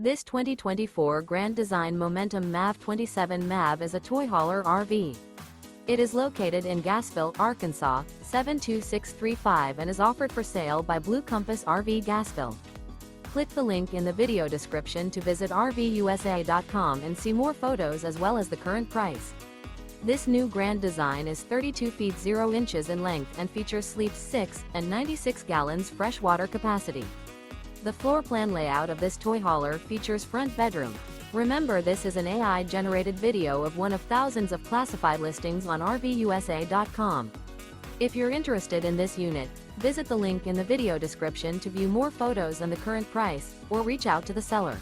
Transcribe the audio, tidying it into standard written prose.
This 2024 Grand Design Momentum MAV 27 MAV is a toy hauler RV. It is located in Gassville, Arkansas, 72635 and is offered for sale by Blue Compass RV Gassville. Click the link in the video description to visit RVUSA.com and see more photos as well as the current price. This new Grand Design is 32 feet 0 inches in length and features sleeps 6 and 96 gallons fresh water capacity. The floor plan layout of this toy hauler features front bedroom. Remember, this is an AI-generated video of one of thousands of classified listings on RVUSA.com. If you're interested in this unit, visit the link in the video description to view more photos and the current price, or reach out to the seller.